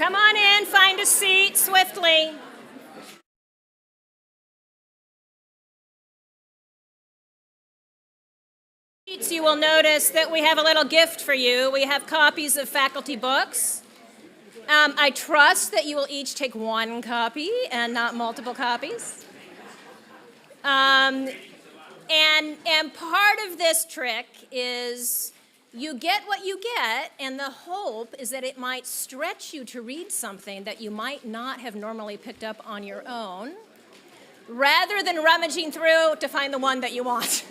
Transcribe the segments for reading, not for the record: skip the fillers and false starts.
Come on in, find a seat swiftly. You will notice that we have a little gift for you. We have copies of faculty books. I trust that you will each take one copy and not multiple copies. And part of this trick is you get what you get, and the hope is that it might stretch you to read something that you might not have normally picked up on your own, rather than rummaging through to find the one that you want.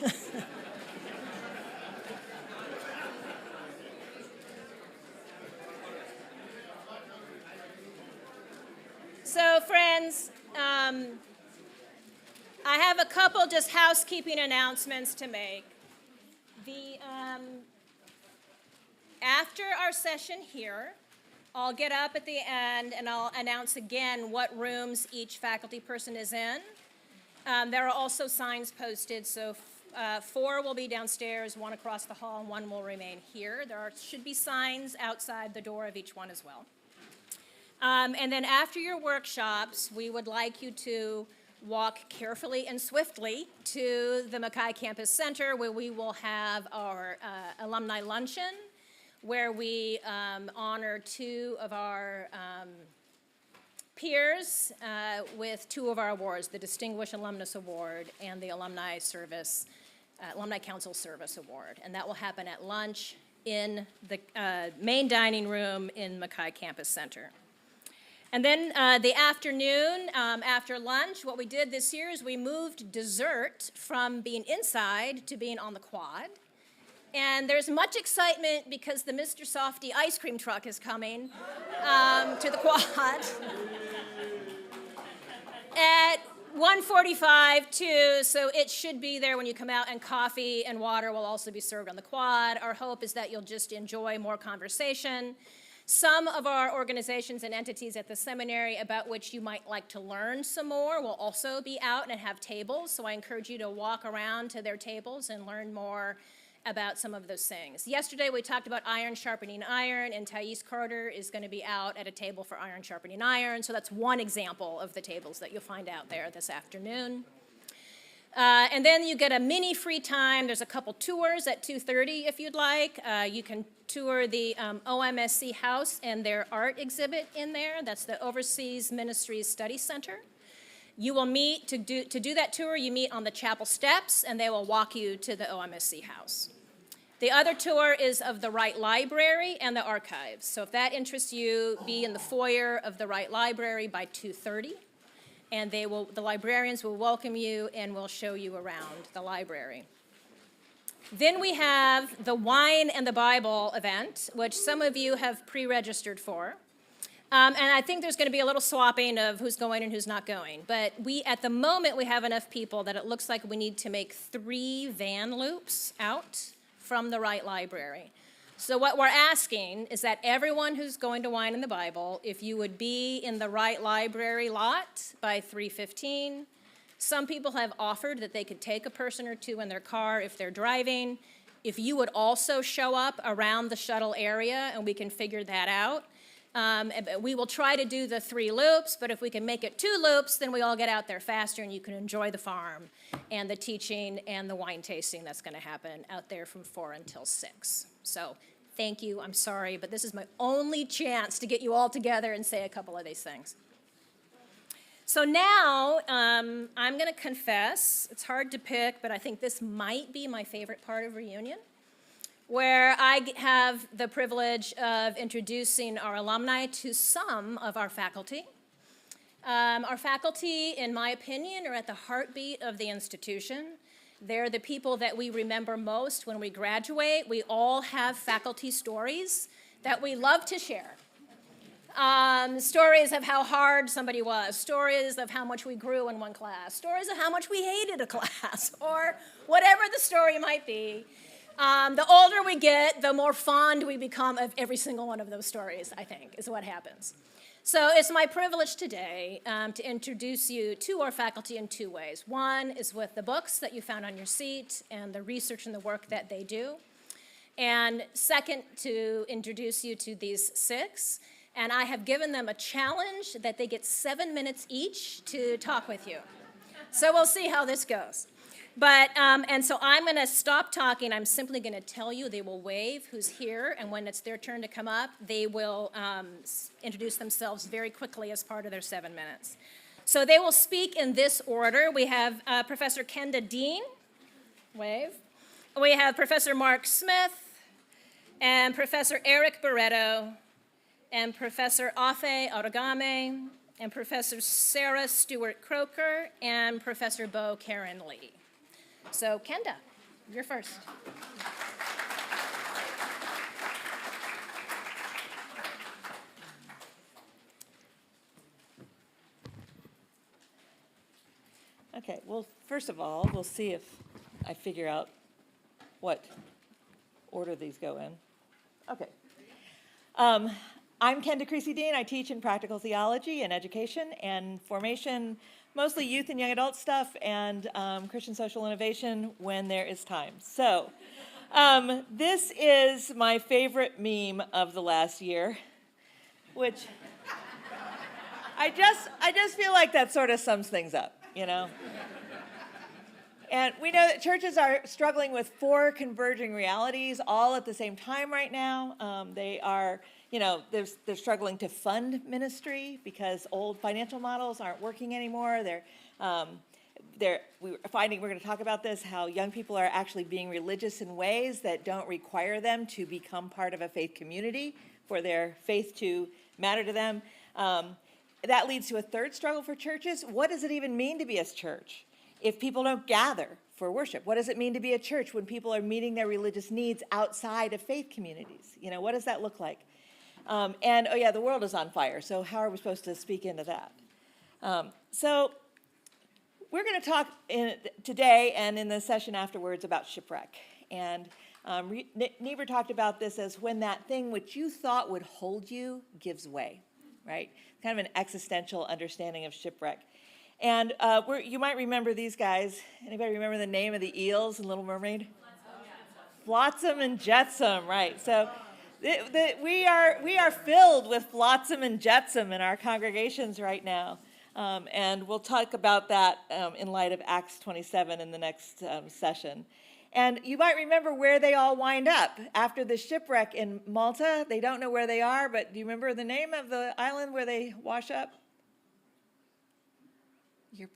So, friends, I have a couple just housekeeping announcements to make. After our session here, I'll get up at the end and I'll announce again what rooms each faculty person is in. There are also signs posted, so 4 will be downstairs, 1 across the hall, and 1 will remain here. There should be signs outside the door of each one as well. And then after your workshops, we would like you to walk carefully and swiftly to the Mackay Campus Center, where we will have our alumni luncheon, where we honor 2 of our peers with 2 of our awards, the Distinguished Alumnus Award and the Alumni Council Service Award. And that will happen at lunch in the main dining room in Mackay Campus Center. And then the afternoon, after lunch, what we did this year is we moved dessert from being inside to being on the quad. And there's much excitement because the Mr. Softy ice cream truck is coming to the quad. At 1:45 too, so it should be there when you come out, and coffee and water will also be served on the quad. Our hope is that you'll just enjoy more conversation. Some of our organizations and entities at the seminary about which you might like to learn some more will also be out and have tables, so I encourage you to walk around to their tables and learn more about some of those things. Yesterday we talked about iron sharpening iron, and Thais Carter is going to be out at a table for iron sharpening iron, so that's one example of the tables that you'll find out there this afternoon. And then you get a mini free time. There's a couple tours at 2:30 if you'd like. You can tour the OMSC house and their art exhibit in there. That's the Overseas Ministries Study Center. You will meet, to do that tour, you meet on the chapel steps, and they will walk you to the OMSC house. The other tour is of the Wright Library and the archives. So if that interests you, be in the foyer of the Wright Library by 2:30. And the librarians will welcome you and will show you around the library. Then we have the Wine and the Bible event, which some of you have pre-registered for. And I think there's going to be a little swapping of who's going and who's not going. But at the moment, we have enough people that it looks like we need to make 3 van loops out from the Wright Library. So what we're asking is that everyone who's going to Wine in the Bible, if you would be in the Wright Library lot by 3:15. Some people have offered that they could take a person or 2 in their car if they're driving. If you would also show up around the shuttle area, and we can figure that out. We will try to do the 3 loops, but if we can make it 2 loops, then we all get out there faster and you can enjoy the farm and the teaching and the wine tasting that's going to happen out there from 4 until 6. So thank you. I'm sorry, but this is my only chance to get you all together and say a couple of these things. So now I'm going to confess, it's hard to pick, but I think this might be my favorite part of reunion, where I have the privilege of introducing our alumni to some of our faculty. Our faculty, in my opinion, are at the heartbeat of the institution. They're the people that we remember most when we graduate. We all have faculty stories that we love to share. Stories of how hard somebody was, stories of how much we grew in one class, stories of how much we hated a class, or whatever the story might be. The older we get, the more fond we become of every single one of those stories, I think, is what happens. So it's my privilege today to introduce you to our faculty in 2 ways. One is with the books that you found on your seat and the research and the work that they do. And second, to introduce you to these 6 And I have given them a challenge that they get 7 minutes each to talk with you. So we'll see how this goes. But, and so I'm going to stop talking. I'm simply going to tell you, they will wave who's here, and when it's their turn to come up, they will introduce themselves very quickly as part of their 7 minutes. So they will speak in this order. We have Professor Kenda Dean, wave. We have Professor Mark Smith, and Professor Eric Barreto, and Professor Afe Adogame, and Professor Sarah Stewart-Kroeker, and Professor Bo Karen Lee. So, Kenda, you're first. Okay, well, first of all, we'll see if I figure out what order these go in. Okay. I'm Kenda Dean. I teach in practical theology and education and formation, mostly youth and young adult stuff, and Christian social innovation when there is time. So this is my favorite meme of the last year, which I just feel like that sort of sums things up, you know? And we know that churches are struggling with 4 converging realities all at the same time right now. They are, you know, they're struggling to fund ministry because old financial models aren't working anymore. We're finding, we're going to talk about this, how young people are actually being religious in ways that don't require them to become part of a faith community for their faith to matter to them. That leads to a third struggle for churches. What does it even mean to be a church if people don't gather for worship? What does it mean to be a church when people are meeting their religious needs outside of faith communities? You know, what does that look like? And, oh yeah, the world is on fire, so how are we supposed to speak into that? So we're going to talk today and in the session afterwards about shipwreck. And Niebuhr talked about this as when that thing which you thought would hold you gives way, right? Kind of an existential understanding of shipwreck. And you might remember these guys. Anybody remember the name of the eels in Little Mermaid? Flotsam and Jetsam, right. So we are filled with flotsam and jetsam in our congregations right now. And we'll talk about that in light of Acts 27 in the next session. And you might remember where they all wind up after the shipwreck in Malta. They don't know where they are, but do you remember the name of the island where they wash up? You're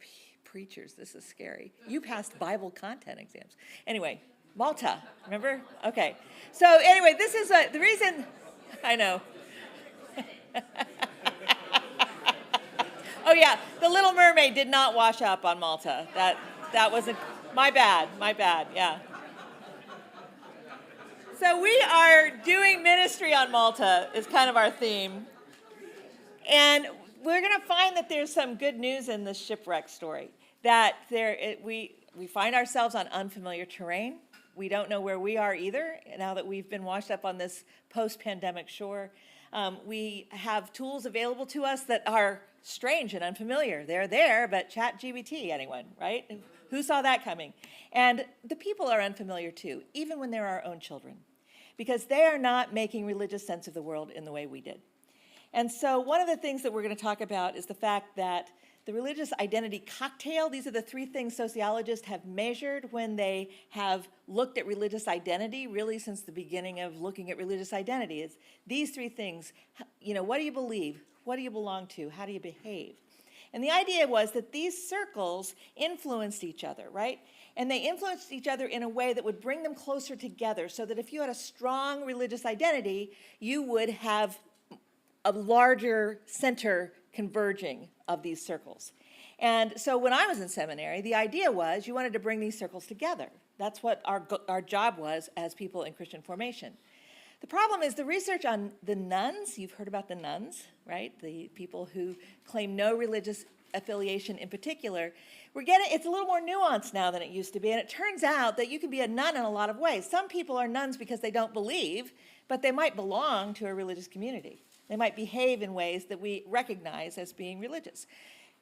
preachers, this is scary. You passed Bible content exams. Anyway, Malta, remember? Okay. So anyway, this is the reason, I know. Oh yeah, the Little Mermaid did not wash up on Malta. That was my bad, yeah. So we are doing ministry on Malta is kind of our theme. And we're going to find that there's some good news in this shipwreck story, that we find ourselves on unfamiliar terrain. We don't know where we are either, now that we've been washed up on this post-pandemic shore. We have tools available to us that are strange and unfamiliar. They're there, but ChatGPT, anyone, right? Who saw that coming? And the people are unfamiliar too, even when they're our own children, because they are not making religious sense of the world in the way we did. And so one of the things that we're going to talk about is the fact that the religious identity cocktail, these are the 3 things sociologists have measured when they have looked at religious identity, really since the beginning of looking at religious identity, is these 3 things. You know, what do you believe? What do you belong to? How do you behave? And the idea was that these circles influenced each other, right? And they influenced each other in a way that would bring them closer together, so that if you had a strong religious identity, you would have a larger center converging of these circles. And so when I was in seminary, the idea was you wanted to bring these circles together. That's what our job was as people in Christian formation. The problem is the research on the nuns, you've heard about the nuns, right? The people who claim no religious affiliation in particular. It's a little more nuanced now than it used to be, and it turns out that you can be a nun in a lot of ways. Some people are nuns because they don't believe, but they might belong to a religious community. They might behave in ways that we recognize as being religious.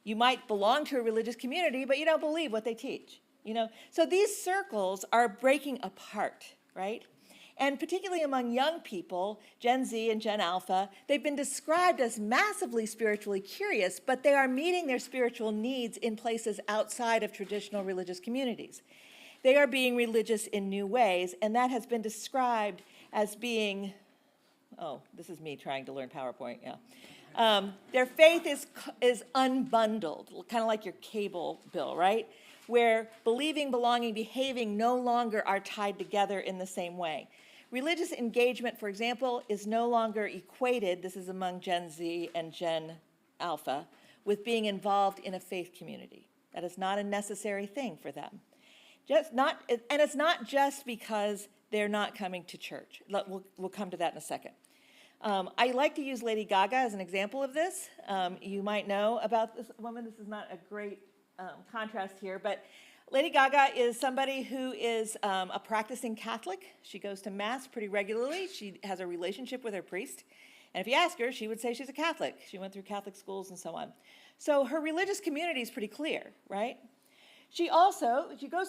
You might belong to a religious community, but you don't believe what they teach. You know, so these circles are breaking apart, right? And particularly among young people, Gen Z and Gen Alpha, they've been described as massively spiritually curious, but they are meeting their spiritual needs in places outside of traditional religious communities. They are being religious in new ways, and that has been described as being, oh, this is me trying to learn PowerPoint, yeah. Their faith is unbundled, kind of like your cable bill, right? Where believing, belonging, behaving no longer are tied together in the same way. Religious engagement, for example, is no longer equated, this is among Gen Z and Gen Alpha, with being involved in a faith community. That is not a necessary thing for them. And it's not just because they're not coming to church. We'll come to that in a second. I like to use Lady Gaga as an example of this. You might know about this woman. This is not a great contrast here, but Lady Gaga is somebody who is a practicing Catholic. She goes to Mass pretty regularly. She has a relationship with her priest. And if you ask her, she would say she's a Catholic. She went through Catholic schools and so on. So her religious community is pretty clear, right? She goes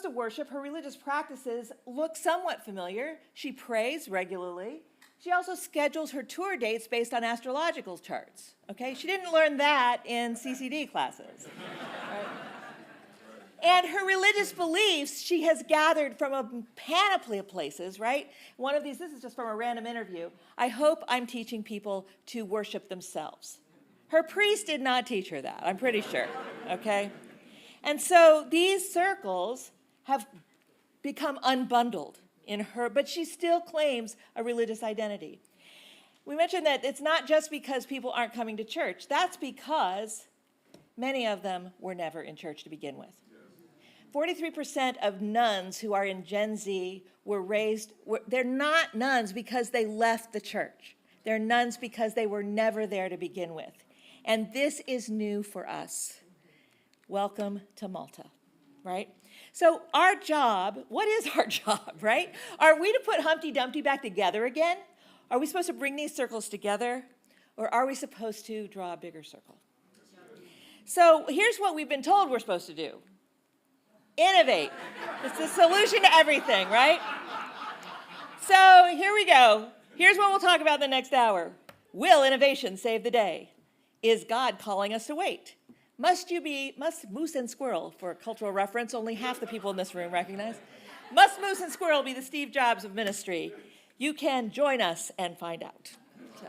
to worship. Her religious practices look somewhat familiar. She prays regularly. She also schedules her tour dates based on astrological charts, okay? She didn't learn that in CCD classes, right? And her religious beliefs, she has gathered from a panoply of places, right? One of these, this is just from a random interview. I hope I'm teaching people to worship themselves. Her priest did not teach her that, I'm pretty sure, okay? And so these circles have become unbundled in her, but she still claims a religious identity. We mentioned that it's not just because people aren't coming to church. That's because many of them were never in church to begin with. 43% of nuns who are in Gen Z they're not nuns because they left the church. They're nuns because they were never there to begin with. And this is new for us. Welcome to Malta, right? So our job, what is our job, right? Are we to put Humpty Dumpty back together again? Are we supposed to bring these circles together? Or are we supposed to draw a bigger circle? So here's what we've been told we're supposed to do. Innovate. It's the solution to everything, right? So here we go. Here's what we'll talk about in the next hour. Will innovation save the day? Is God calling us to wait? Must moose and squirrel, for a cultural reference, only half the people in this room recognize. Must moose and squirrel be the Steve Jobs of ministry? You can join us and find out. So.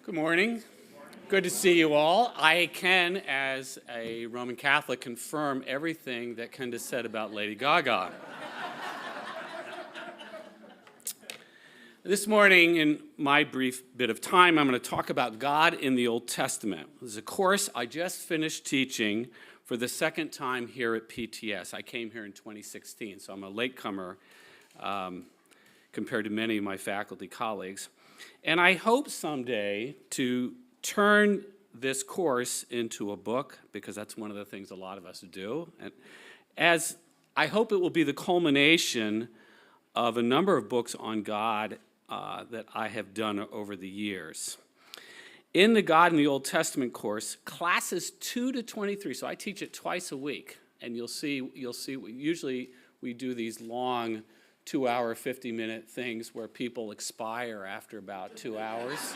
Good morning. Good to see you all. I can, as a Roman Catholic, confirm everything that Kenda said about Lady Gaga. This morning, in my brief bit of time, I'm going to talk about God in the Old Testament. This is a course I just finished teaching for the second time here at PTS. I came here in 2016, so I'm a latecomer compared to many of my faculty colleagues. And I hope someday to turn this course into a book, because that's one of the things a lot of us do. And as I hope it will be the culmination of a number of books on God that I have done over the years. In the God in the Old Testament course, classes 2 to 23, so I teach it twice a week, and you'll see usually we do these long 2-hour, 50-minute things where people expire after about 2 hours.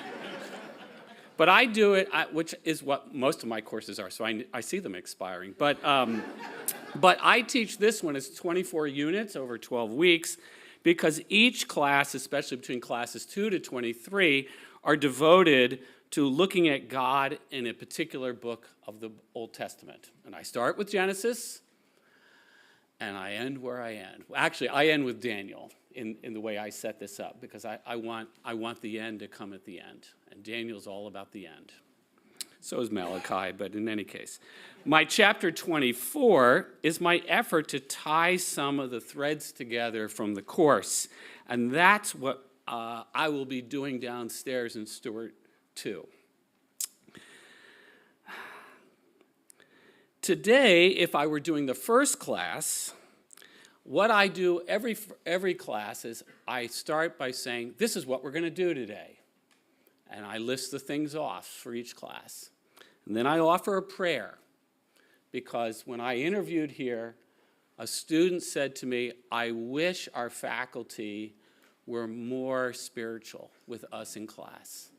But I do it, which is what most of my courses are, so I see them expiring. But I teach this one as 24 units over 12 weeks, because each class, especially between classes 2 to 23, are devoted to looking at God in a particular book of the Old Testament. And I start with Genesis, and I end where I end. Actually, I end with Daniel in the way I set this up, because I want the end to come at the end. And Daniel's all about the end. So is Malachi, but in any case. My chapter 24 is my effort to tie some of the threads together from the course. And that's what I will be doing downstairs in Stewart 2. Today, if I were doing the first class, what I do every class is I start by saying, this is what we're going to do today. and I list the things off for each class. And then I offer a prayer, because when I interviewed here, a student said to me, I wish our faculty were more spiritual with us in class.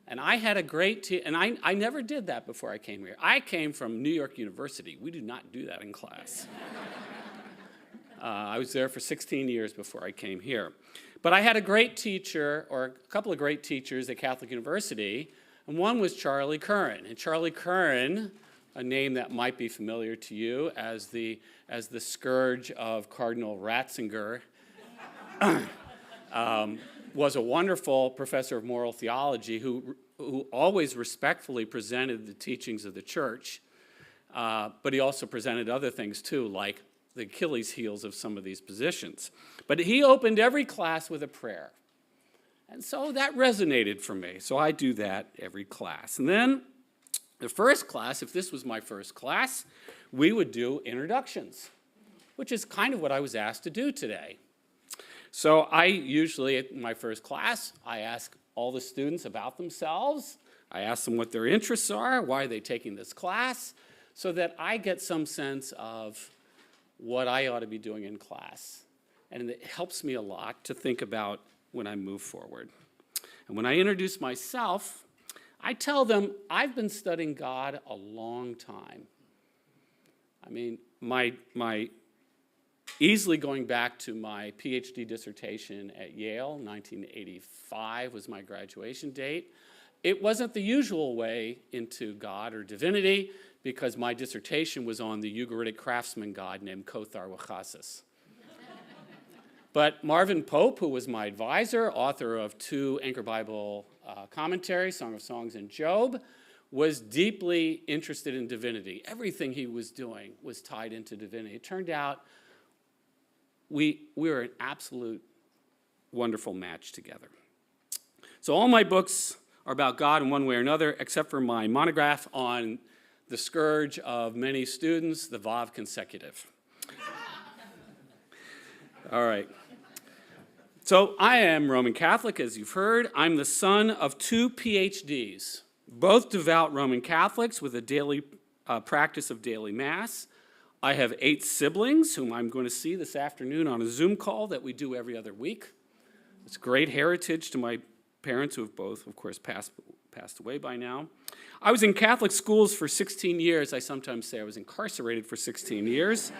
And I had a great and I never did that before I came here. I came from New York University. We do not do that in class. I was there for 16 years before I came here. But I had a great teacher, or a couple of great teachers at Catholic University, and one was Charlie Curran. And Charlie Curran, a name that might be familiar to you as the scourge of Cardinal Ratzinger, was a wonderful professor of moral theology who always respectfully presented the teachings of the church, but he also presented other things too, like the Achilles heels of some of these positions. But he opened every class with a prayer. And so that resonated for me. So I do that every class. And then the first class, if this was my first class, we would do introductions, which is kind of what I was asked to do today. So I usually, at my first class, I ask all the students about themselves. I ask them what their interests are, why are they taking this class, so that I get some sense of what I ought to be doing in class. And it helps me a lot to think about when I move forward. And when I introduce myself, I tell them I've been studying God a long time. I mean, my easily going back to my PhD dissertation at Yale, 1985 was my graduation date. It wasn't the usual way into God or divinity, because my dissertation was on the Ugaritic craftsman god named Kothar Wachasis. But Marvin Pope, who was my advisor, author of 2 Anchor Bible commentaries, Song of Songs and Job, was deeply interested in divinity. Everything he was doing was tied into divinity. It turned out we were an absolute wonderful match together. So all my books are about God in one way or another, except for my monograph on the scourge of many students, the Vav consecutive. All right. So I am Roman Catholic, as you've heard. I'm the son of 2 PhDs, both devout Roman Catholics with a daily practice of daily Mass. I have 8 siblings, whom I'm going to see this afternoon on a Zoom call that we do every other week. It's great heritage to my parents, who have both, of course, passed away by now. I was in Catholic schools for 16 years. I sometimes say I was incarcerated for 16 years.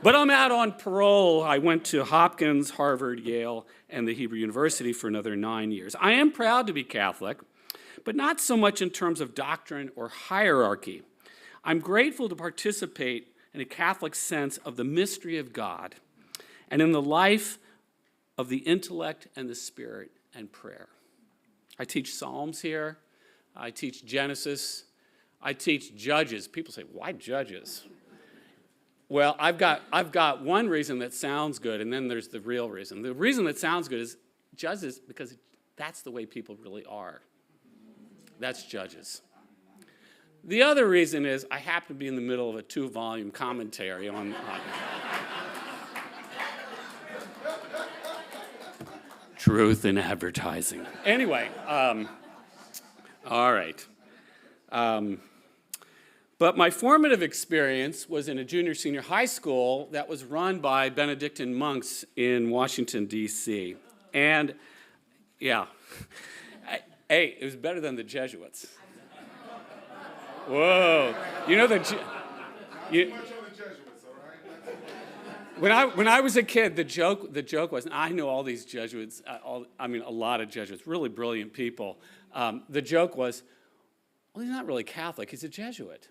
But I'm out on parole. I went to Hopkins, Harvard, Yale, and the Hebrew University for another 9 years. I am proud to be Catholic, but not so much in terms of doctrine or hierarchy. I'm grateful to participate in a Catholic sense of the mystery of God and in the life of the intellect and the spirit and prayer. I teach Psalms here. I teach Genesis. I teach Judges. People say, why Judges? Well, I've got one reason that sounds good, and then there's the real reason. The reason that sounds good is Judges, because that's the way people really are. That's Judges. The other reason is I happen to be in the middle of a 2-volume commentary on truth in advertising. Anyway, all right. But my formative experience was in a junior-senior high school that was run by Benedictine monks in Washington, D.C. And, yeah, hey, it was better than the Jesuits. Whoa. You know when I was a kid, the joke was, and I know all these Jesuits, a lot of Jesuits, really brilliant people. The joke was, well, he's not really Catholic, he's a Jesuit.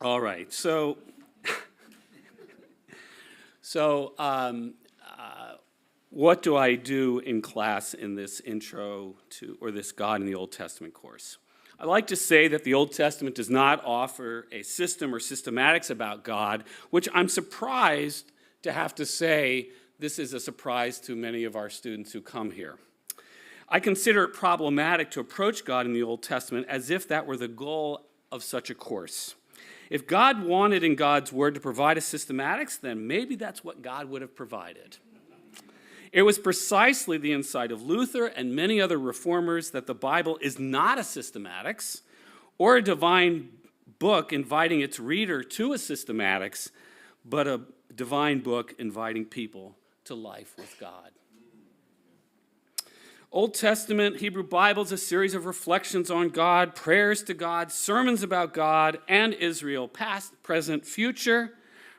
All right, so what do I do in class in this intro to, or this God in the Old Testament course? I like to say that the Old Testament does not offer a system or systematics about God, which I'm surprised to have to say this is a surprise to many of our students who come here. I consider it problematic to approach God in the Old Testament as if that were the goal of such a course. If God wanted in God's word to provide a systematics, then maybe that's what God would have provided. It was precisely the insight of Luther and many other reformers that the Bible is not a systematics or a divine book inviting its reader to a systematics, but a divine book inviting people to life with God. Old Testament Hebrew Bible is a series of reflections on God, prayers to God, sermons about God and Israel, past, present, future,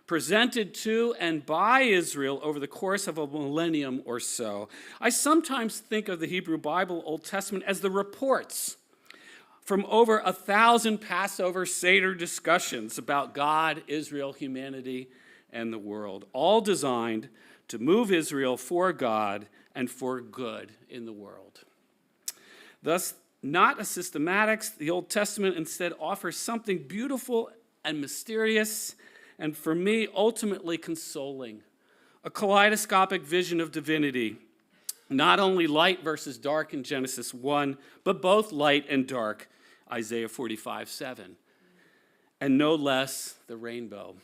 presented to and by Israel over the course of a millennium or so. I sometimes think of the Hebrew Bible, Old Testament, as the reports from over 1,000 Passover Seder discussions about God, Israel, humanity, and the world, all designed to move Israel for God and for good in the world. Thus, not a systematics, the Old Testament instead offers something beautiful and mysterious, and for me, ultimately consoling. A kaleidoscopic vision of divinity, not only light versus dark in Genesis 1, but both light and dark, Isaiah 45:7, and no less the rainbow.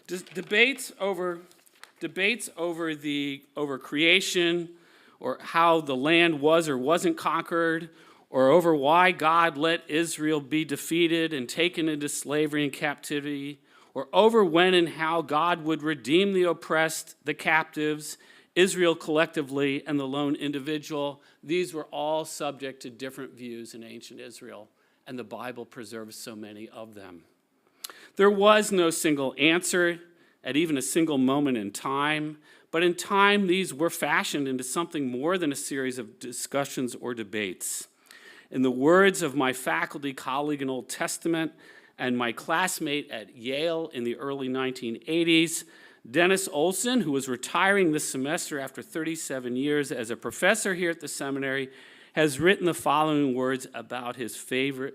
Debates over creation, or how the land was or wasn't conquered, or over why God let Israel be defeated and taken into slavery and captivity, or over when and how God would redeem the oppressed, the captives, Israel collectively, and the lone individual. These were all subject to different views in ancient Israel, and the Bible preserves so many of them. There was no single answer at even a single moment in time, but in time these were fashioned into something more than a series of discussions or debates. In the words of my faculty colleague in Old Testament and my classmate at Yale in the early 1980s, Dennis Olson, who was retiring this semester after 37 years as a professor here at the seminary, has written the following words about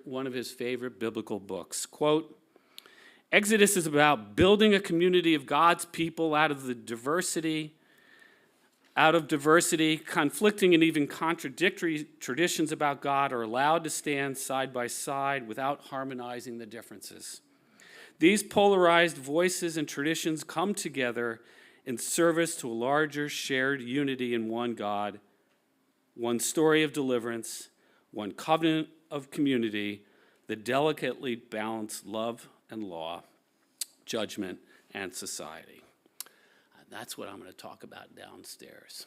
one of his favorite biblical books. Quote, Exodus is about building a community of God's people out of diversity, conflicting and even contradictory traditions about God are allowed to stand side by side without harmonizing the differences. These polarized voices and traditions come together in service to a larger shared unity in one God, one story of deliverance, one covenant of community, the delicately balanced love and law, judgment, and society. That's what I'm going to talk about downstairs.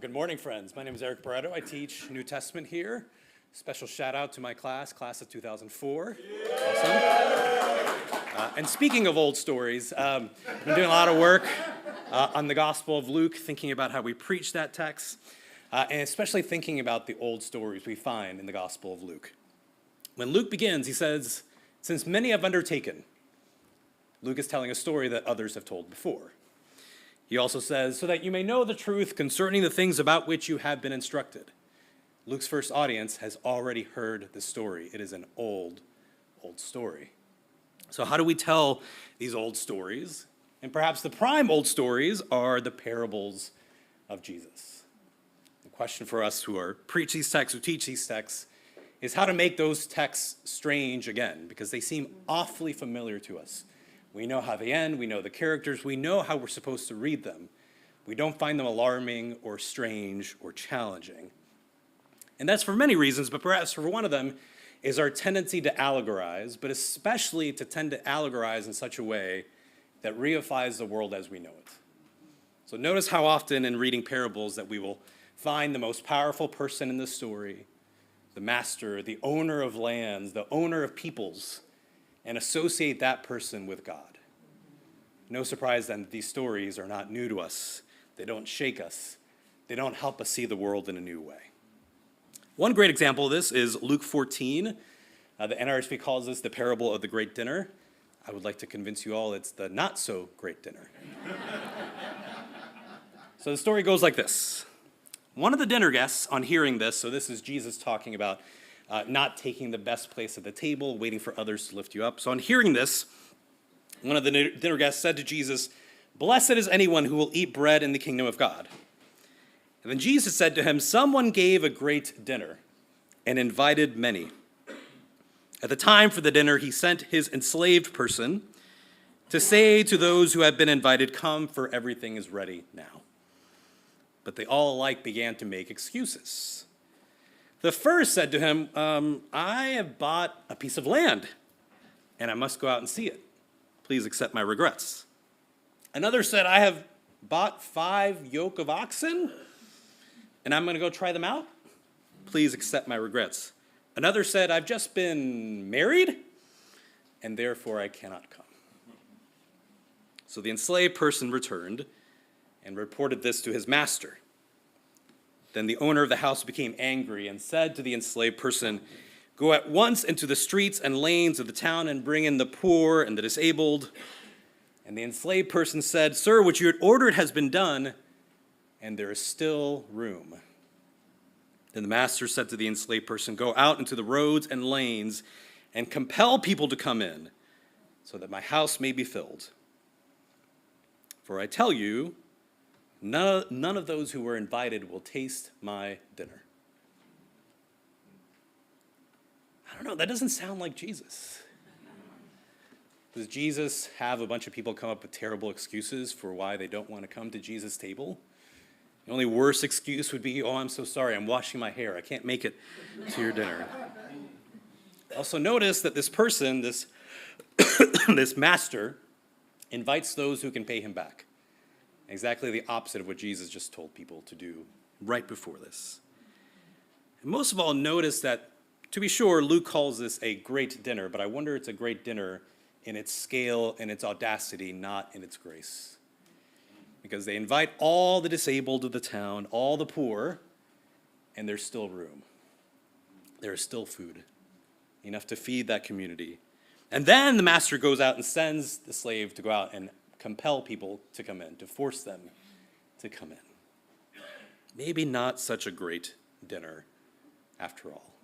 Good morning, friends. My name is Eric Barreto. I teach New Testament here. Special shout out to my class of 2004. Awesome. And speaking of old stories, I've been doing a lot of work on the Gospel of Luke, thinking about how we preach that text, and especially thinking about the old stories we find in the Gospel of Luke. When Luke begins, he says, since many have undertaken, Luke is telling a story that others have told before. He also says, so that you may know the truth concerning the things about which you have been instructed. Luke's first audience has already heard the story. It is an old story. So how do we tell these old stories? And perhaps the prime old stories are the parables of Jesus. The question for us who preach these texts, who teach these texts, is how to make those texts strange again, because they seem awfully familiar to us. We know how they end, we know the characters, we know how we're supposed to read them. We don't find them alarming or strange or challenging. And that's for many reasons, but perhaps for one of them is our tendency to allegorize, but especially to tend to allegorize in such a way that reifies the world as we know it. So notice how often in reading parables that we will find the most powerful person in the story, the master, the owner of lands, the owner of peoples, and associate that person with God. No surprise then that these stories are not new to us. They don't shake us. They don't help us see the world in a new way. One great example of this is Luke 14. The NRSV calls this the parable of the great dinner. I would like to convince you all it's the not so great dinner. So the story goes like this. One of the dinner guests, on hearing this, so this is Jesus talking about not taking the best place at the table, waiting for others to lift you up. So on hearing this, one of the dinner guests said to Jesus, Blessed is anyone who will eat bread in the kingdom of God." And then Jesus said to him, "Someone gave a great dinner and invited many. At the time for the dinner, he sent his enslaved person to say to those who had been invited, 'Come, for everything is ready now.' But they all alike began to make excuses. The first said to him, 'I have bought a piece of land, and I must go out and see it. Please accept my regrets.' Another said, 'I have bought 5 yoke of oxen, and I'm going to go try them out. Please accept my regrets.' Another said, 'I've just been married, and therefore I cannot come.' So the enslaved person returned and reported this to his master. Then the owner of the house became angry and said to the enslaved person, 'Go at once into the streets and lanes of the town and bring in the poor and the disabled.' And the enslaved person said, 'Sir, what you had ordered has been done, and there is still room.' Then the master said to the enslaved person, 'Go out into the roads and lanes and compel people to come in, so that my house may be filled. For I tell you, none of those who were invited will taste my dinner.'" I don't know, that doesn't sound like Jesus. Does Jesus have a bunch of people come up with terrible excuses for why they don't want to come to Jesus' table? The only worse excuse would be, "Oh, I'm so sorry, I'm washing my hair. I can't make it to your dinner." Also notice that this person, this master, invites those who can pay him back. Exactly the opposite of what Jesus just told people to do right before this. And most of all, notice that, to be sure, Luke calls this a great dinner, but I wonder it's a great dinner in its scale and its audacity, not in its grace. Because they invite all the disabled of the town, all the poor, and there's still room. There is still food, enough to feed that community. And then the master goes out and sends the slave to go out and compel people to come in, to force them to come in. Maybe not such a great dinner after all.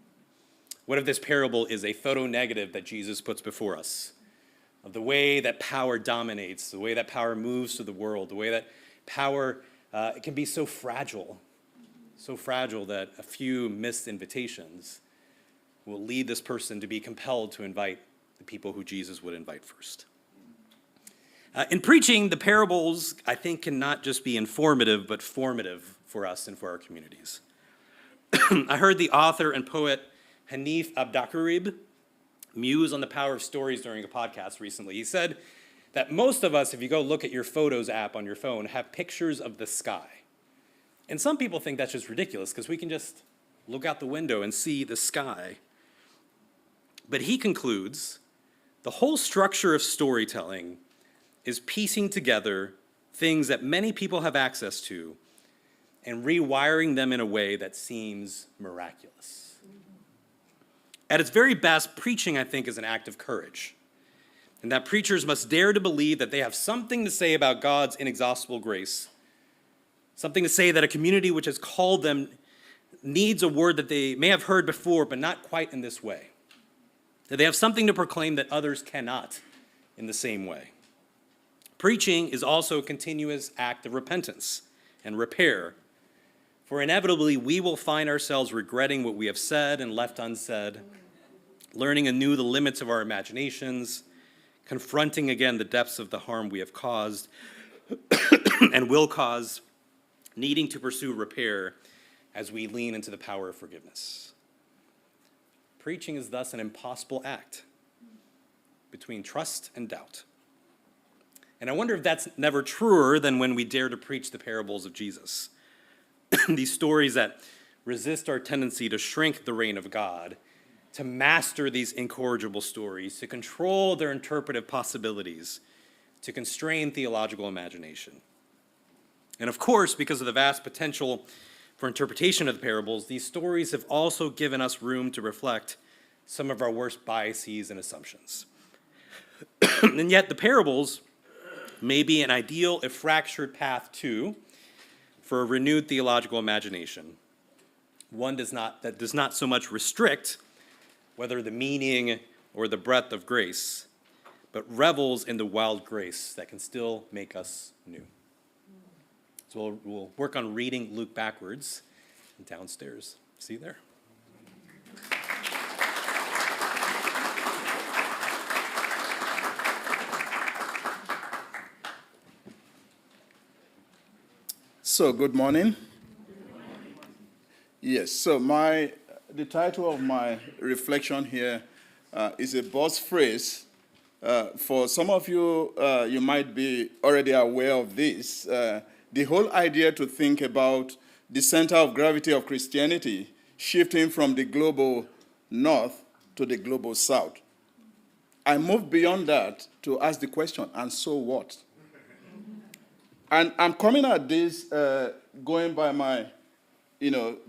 What if this parable is a photo negative that Jesus puts before us of the way that power dominates, the way that power moves through the world, the way that power can be so fragile that a few missed invitations will lead this person to be compelled to invite the people who Jesus would invite first. In preaching, the parables, I think, can not just be informative, but formative for us and for our communities. I heard the author and poet Afe Adogame muse on the power of stories during a podcast recently. He said that most of us, if you go look at your Photos app on your phone, have pictures of the sky. And some people think that's just ridiculous because we can just look out the window and see the sky. But he concludes, the whole structure of storytelling is piecing together things that many people have access to and rewiring them in a way that seems miraculous. At its very best, preaching, I think, is an act of courage, and that preachers must dare to believe that they have something to say about God's inexhaustible grace, something to say that a community which has called them needs a word that they may have heard before, but not quite in this way, that they have something to proclaim that others cannot in the same way. Preaching is also a continuous act of repentance and repair, for inevitably we will find ourselves regretting what we have said and left unsaid, learning anew the limits of our imaginations, confronting again the depths of the harm we have caused and will cause, needing to pursue repair as we lean into the power of forgiveness. Preaching is thus an impossible act between trust and doubt. And I wonder if that's never truer than when we dare to preach the parables of Jesus. These stories that resist our tendency to shrink the reign of God, to master these incorrigible stories, to control their interpretive possibilities, to constrain theological imagination. And of course, because of the vast potential for interpretation of the parables, these stories have also given us room to reflect some of our worst biases and assumptions. And yet the parables may be an ideal, if fractured, path to for a renewed theological imagination, one that does not so much restrict whether the meaning or the breadth of grace, but revels in the wild grace that can still make us new. So we'll work on reading Luke backwards downstairs. See you there. So, good morning. Yes, so the title of my reflection here is a buzz phrase. For some of you, you might be already aware of this. The whole idea to think about the center of gravity of Christianity shifting from the global north to the global south. I moved beyond that to ask the question, and so what? And I'm coming at this going by my,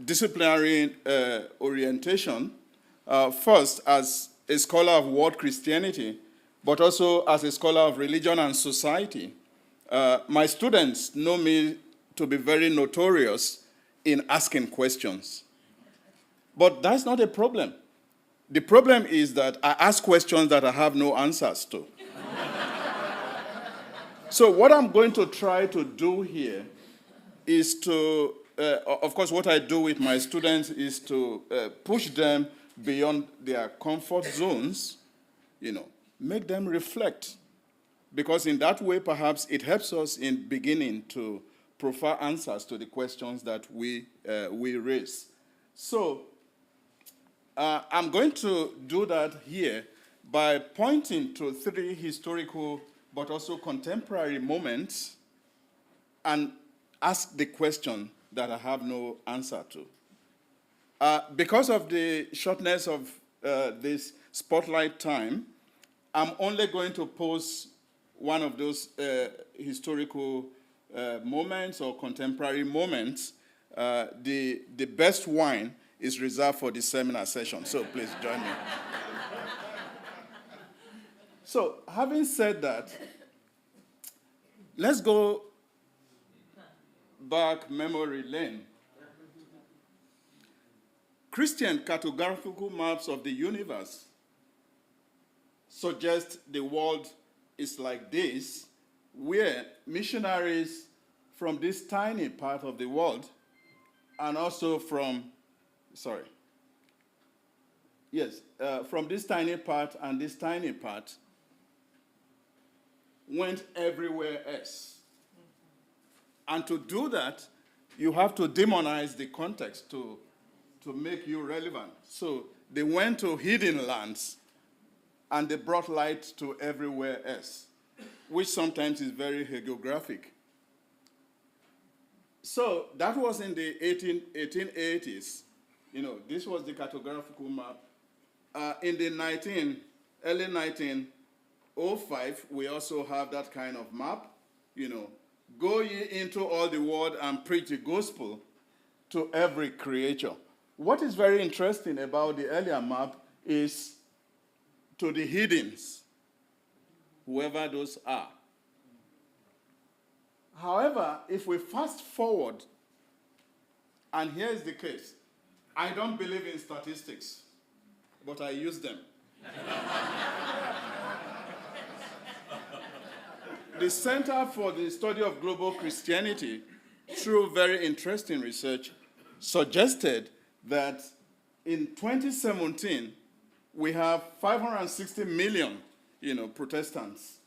disciplinary orientation, first as a scholar of world Christianity, but also as a scholar of religion and society. My students know me to be very notorious in asking questions. But that's not a problem. The problem is that I ask questions that I have no answers to. So what I'm going to try to do here is to, of course, what I do with my students is to push them beyond their comfort zones, make them reflect. Because in that way, perhaps, it helps us in beginning to provide answers to the questions that we raise. So I'm going to do that here by pointing to 3 historical but also contemporary moments and ask the question that I have no answer to. Because of the shortness of this spotlight time, I'm only going to pose one of those historical moments or contemporary moments. The best wine is reserved for the seminar session, so please join me. So, having said that, let's go back memory lane. Christian cartographical maps of the universe suggest the world is like this, where missionaries from this tiny part of the world, and also from this tiny part and this tiny part, went everywhere else. And to do that, you have to demonize the context to make you relevant. So they went to hidden lands, and they brought light to everywhere else, which sometimes is very hagiographic. So that was in the 1880s. This was the cartographical map. In the early 1905, we also have that kind of map. Go ye into all the world and preach the gospel to every creature. What is very interesting about the earlier map is to the hiddens, whoever those are. However, if we fast forward, and here is the case, I don't believe in statistics, but I use them. The Center for the Study of Global Christianity, through very interesting research, suggested that in 2017, we have 560 million, Protestants.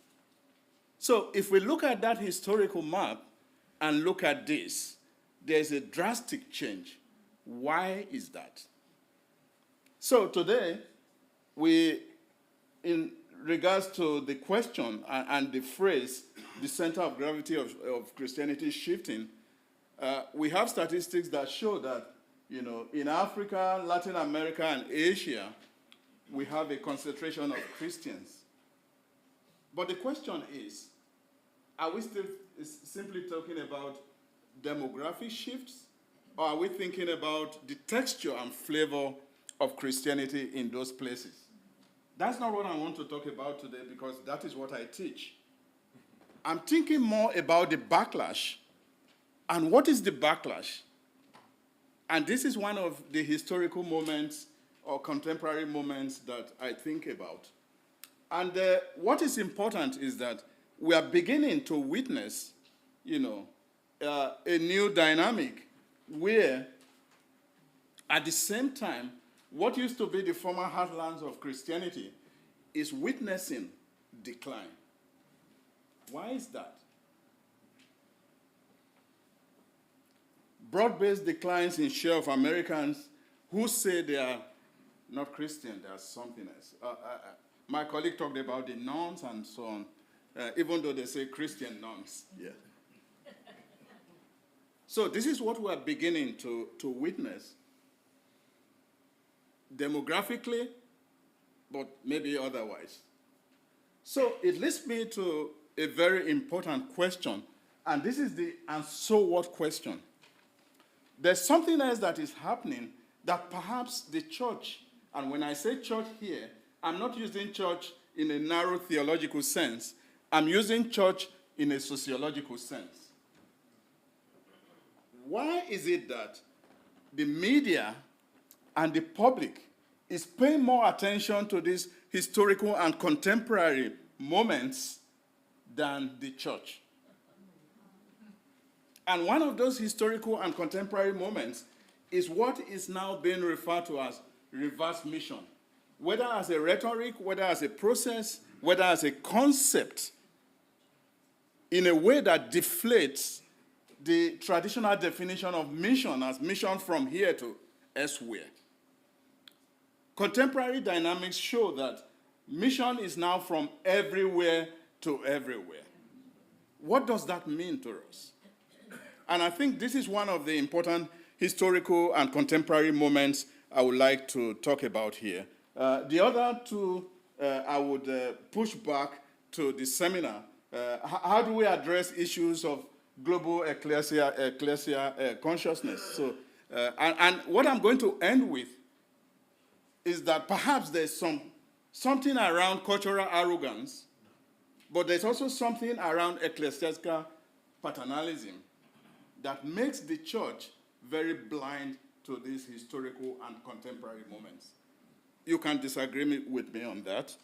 So if we look at that historical map and look at this, there's a drastic change. Why is that? So today, in regards to the question and the phrase, the center of gravity of Christianity shifting, we have statistics that show that, in Africa, Latin America, and Asia, we have a concentration of Christians. But the question is, are we still simply talking about demographic shifts, or are we thinking about the texture and flavor of Christianity in those places? That's not what I want to talk about today, because that is what I teach. I'm thinking more about the backlash. And what is the backlash? And this is one of the historical moments or contemporary moments that I think about. And what is important is that we are beginning to witness, a new dynamic where, at the same time, what used to be the former heartlands of Christianity is witnessing decline. Why is that? Broad-based declines in share of Americans who say they are not Christian, they are something else. My colleague talked about the nuns and so on, even though they say Christian nuns. Yeah. So this is what we are beginning to witness demographically, but maybe otherwise. So it leads me to a very important question, and this is the and so what question. There's something else that is happening that perhaps the church, and when I say church here, I'm not using church in a narrow theological sense. I'm using church in a sociological sense. Why is it that the media and the public is paying more attention to these historical and contemporary moments than the church? And one of those historical and contemporary moments is what is now being referred to as reverse mission. Whether as a rhetoric, whether as a process, whether as a concept, in a way that deflates the traditional definition of mission as mission from here to elsewhere. Contemporary dynamics show that mission is now from everywhere to everywhere. What does that mean to us? And I think this is one of the important historical and contemporary moments I would like to talk about here. The other two, I would push back to the seminar. How do we address issues of global ecclesia consciousness? So, and what I'm going to end with is that perhaps there's something around cultural arrogance, but there's also something around ecclesiastical paternalism that makes the church very blind to these historical and contemporary moments. You can disagree with me on that.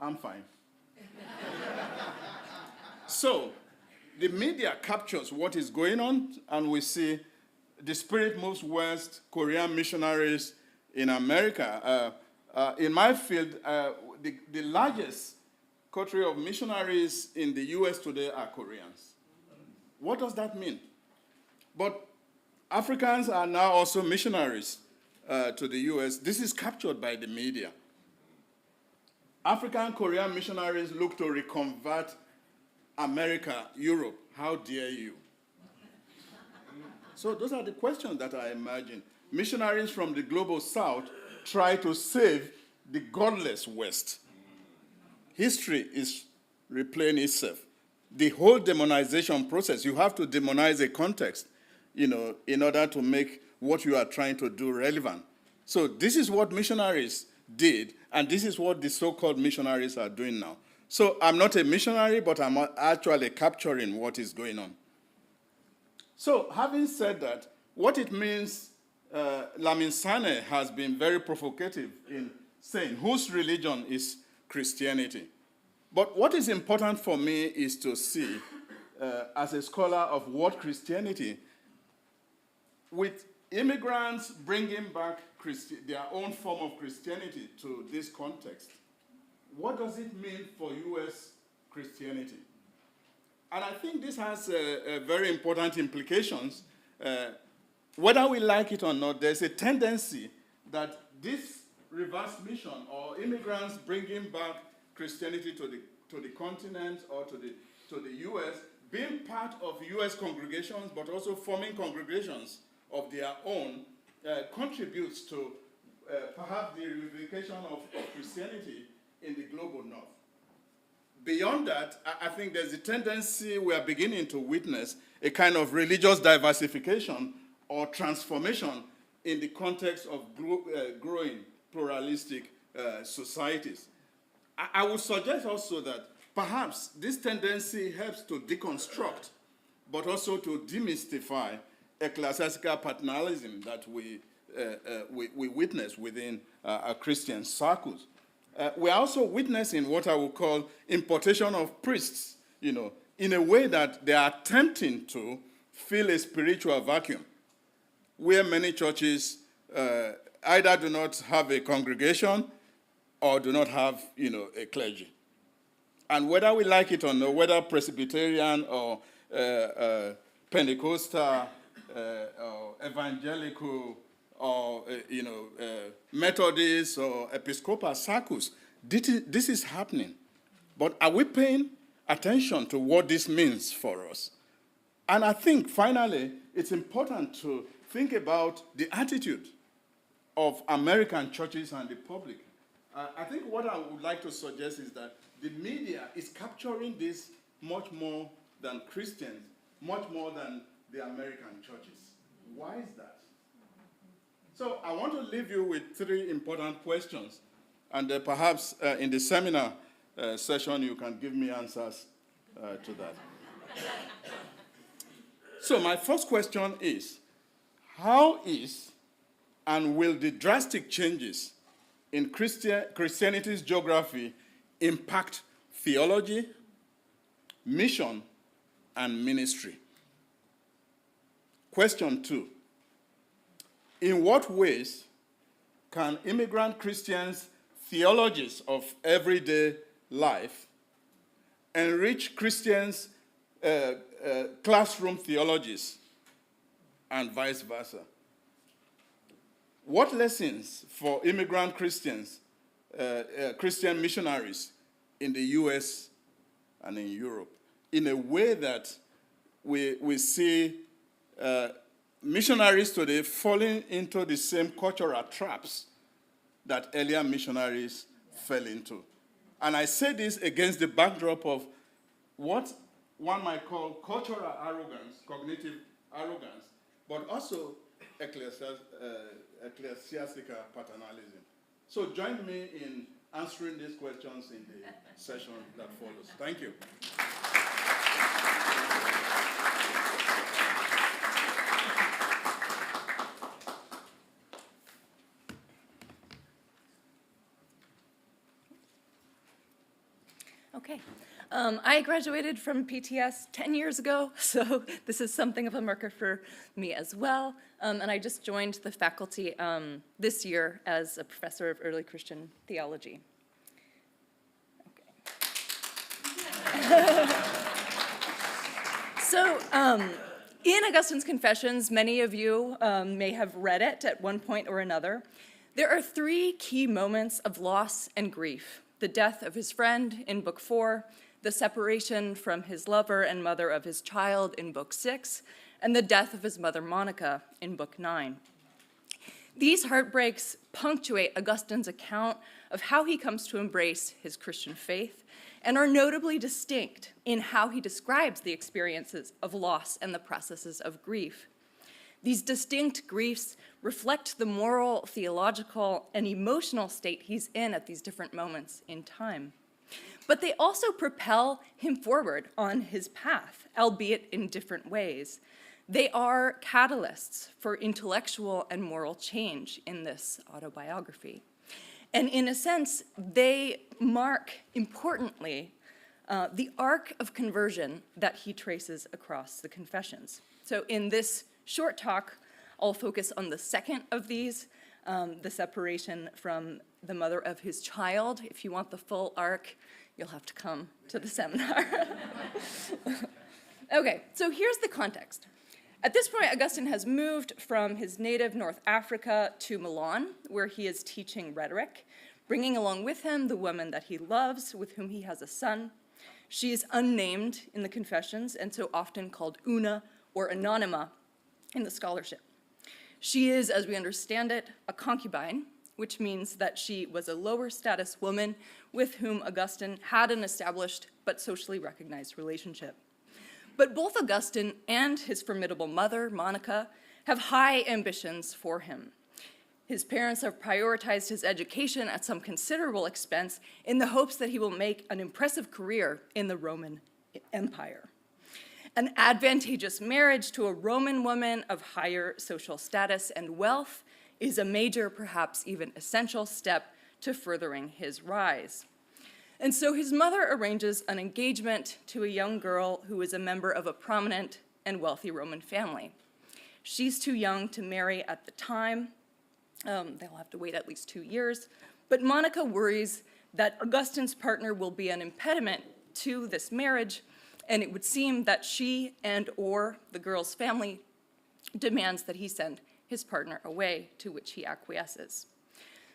I'm fine. So, the media captures what is going on, and we see the Spirit moves west, Korean missionaries in America. In my field, the largest coterie of missionaries in the U.S. today are Koreans. What does that mean? But Africans are now also missionaries to the U.S. This is captured by the media. African Korean missionaries look to reconvert America, Europe. How dare you? So those are the questions that I imagine. Missionaries from the global south try to save the godless West. History is replaying itself. The whole demonization process, you have to demonize a context, in order to make what you are trying to do relevant. So this is what missionaries did, and this is what the so-called missionaries are doing now. So I'm not a missionary, but I'm actually capturing what is going on. So having said that, what it means, Lamin Sanneh has been very provocative in saying whose religion is Christianity. But what is important for me is to see, as a scholar of what Christianity, with immigrants bringing back their own form of Christianity to this context, what does it mean for U.S. Christianity? And I think this has very important implications. Whether we like it or not, there's a tendency that this reverse mission, or immigrants bringing back Christianity to the continent or to the U.S., being part of U.S. congregations, but also forming congregations of their own, contributes to perhaps the reunification of Christianity in the global north. Beyond that, I think there's a tendency we are beginning to witness a kind of religious diversification or transformation in the context of growing pluralistic societies. I would suggest also that perhaps this tendency helps to deconstruct, but also to demystify ecclesiastical paternalism that we witness within Christian circles. we're also witnessing what I would call importation of priests, in a way that they are attempting to fill a spiritual vacuum, where many churches either do not have a congregation or do not have, a clergy. And whether we like it or not, whether Presbyterian or Pentecostal or evangelical or, Methodist or Episcopal circles, this is happening. But are we paying attention to what this means for us? And I think, finally, it's important to think about the attitude of American churches and the public. I think what I would like to suggest is that the media is capturing this much more than Christians, much more than the American churches. Why is that? So I want to leave you with 3 important questions, and perhaps in the seminar session you can give me answers to that. So my first question is, how is and will the drastic changes in Christianity's geography impact theology, mission, and ministry? Question 2. In what ways can immigrant Christians' theologies of everyday life enrich Christians' classroom theologies and vice versa? What lessons for immigrant Christians, Christian missionaries in the US and in Europe, in a way that we see missionaries today falling into the same cultural traps that earlier missionaries fell into? And I say this against the backdrop of what one might call cultural arrogance, cognitive arrogance, but also ecclesiastical paternalism. So join me in answering these questions in the session that follows. Thank you. Okay. I graduated from PTS 10 years ago, so this is something of a marker for me as well. And I just joined the faculty this year as a professor of early Christian theology. Okay. So, in Augustine's Confessions, many of you may have read it at one point or another. There are 3 key moments of loss and grief: the death of his friend in Book 4, the separation from his lover and mother of his child in Book 6, and the death of his mother Monica in Book 9. These heartbreaks punctuate Augustine's account of how he comes to embrace his Christian faith and are notably distinct in how he describes the experiences of loss and the processes of grief. These distinct griefs reflect the moral, theological, and emotional state he's in at these different moments in time. But they also propel him forward on his path, albeit in different ways. They are catalysts for intellectual and moral change in this autobiography. And in a sense, they mark, importantly, the arc of conversion that he traces across the Confessions. So in this short talk, I'll focus on the second of these, the separation from the mother of his child. If you want the full arc, you'll have to come to the seminar. Okay, so here's the context. At this point, Augustine has moved from his native North Africa to Milan, where he is teaching rhetoric, bringing along with him the woman that he loves, with whom he has a son. She is unnamed in the Confessions, and so often called Una or Anonyma in the scholarship. She is, as we understand it, a concubine, which means that she was a lower status woman with whom Augustine had an established but socially recognized relationship. But both Augustine and his formidable mother, Monica, have high ambitions for him. His parents have prioritized his education at some considerable expense in the hopes that he will make an impressive career in the Roman Empire. An advantageous marriage to a Roman woman of higher social status and wealth is a major, perhaps even essential step to furthering his rise. And so his mother arranges an engagement to a young girl who is a member of a prominent and wealthy Roman family. She's too young to marry at the time. They'll have to wait at least 2 years. But Monica worries that Augustine's partner will be an impediment to this marriage, and it would seem that she and/or the girl's family demands that he send his partner away, to which he acquiesces.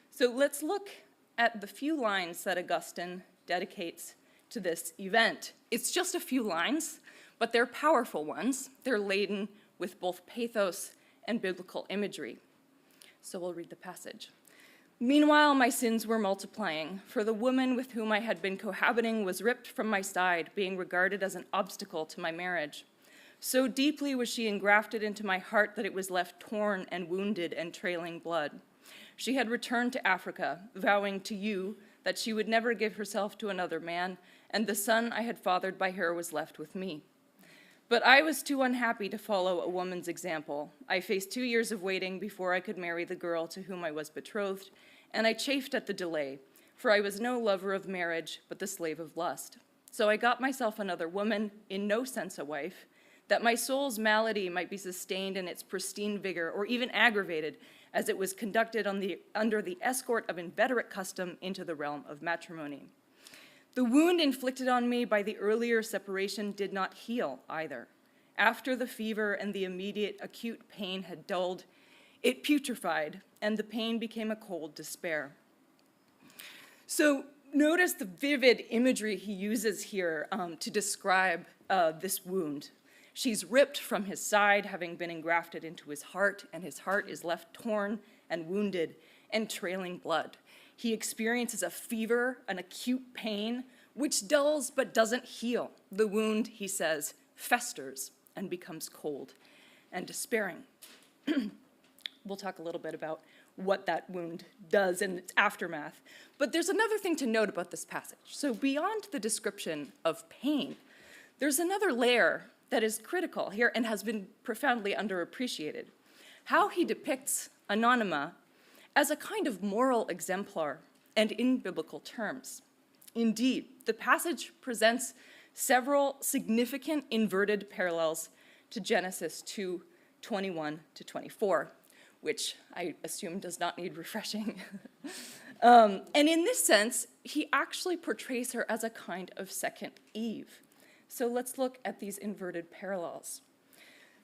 So let's look at the few lines that Augustine dedicates to this event. It's just a few lines, but they're powerful ones. They're laden with both pathos and biblical imagery. So we'll read the passage. Meanwhile, my sins were multiplying, for the woman with whom I had been cohabiting was ripped from my side, being regarded as an obstacle to my marriage. So deeply was she engrafted into my heart that it was left torn and wounded and trailing blood. She had returned to Africa, vowing to you that she would never give herself to another man, and the son I had fathered by her was left with me. But I was too unhappy to follow a woman's example. I faced 2 years of waiting before I could marry the girl to whom I was betrothed, and I chafed at the delay, for I was no lover of marriage, but the slave of lust. So I got myself another woman, in no sense a wife, that my soul's malady might be sustained in its pristine vigor, or even aggravated, as it was conducted under the escort of inveterate custom into the realm of matrimony. The wound inflicted on me by the earlier separation did not heal either. After the fever and the immediate acute pain had dulled, it putrefied, and the pain became a cold despair. So notice the vivid imagery he uses here to describe this wound. She's ripped from his side, having been engrafted into his heart, and his heart is left torn and wounded and trailing blood. He experiences a fever, an acute pain, which dulls but doesn't heal. The wound, he says, festers and becomes cold and despairing. We'll talk a little bit about what that wound does in its aftermath. But there's another thing to note about this passage. So beyond the description of pain, there's another layer that is critical here and has been profoundly underappreciated. How he depicts Anonyma as a kind of moral exemplar and in biblical terms. Indeed, the passage presents several significant inverted parallels to Genesis 2:21 to 24, which I assume does not need refreshing. And in this sense, he actually portrays her as a kind of second Eve. So let's look at these inverted parallels.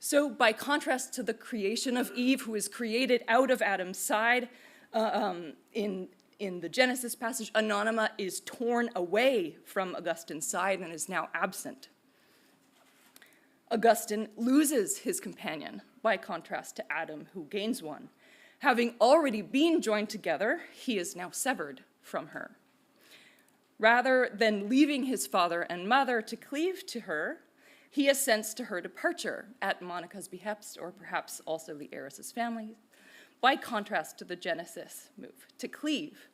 So by contrast to the creation of Eve, who is created out of Adam's side, in the Genesis passage, Anonyma is torn away from Augustine's side and is now absent. Augustine loses his companion, by contrast to Adam, who gains one. Having already been joined together, he is now severed from her. Rather than leaving his father and mother to cleave to her, he assents to her departure at Monica's behest, or perhaps also the heiress's family, by contrast to the Genesis move, to cleave.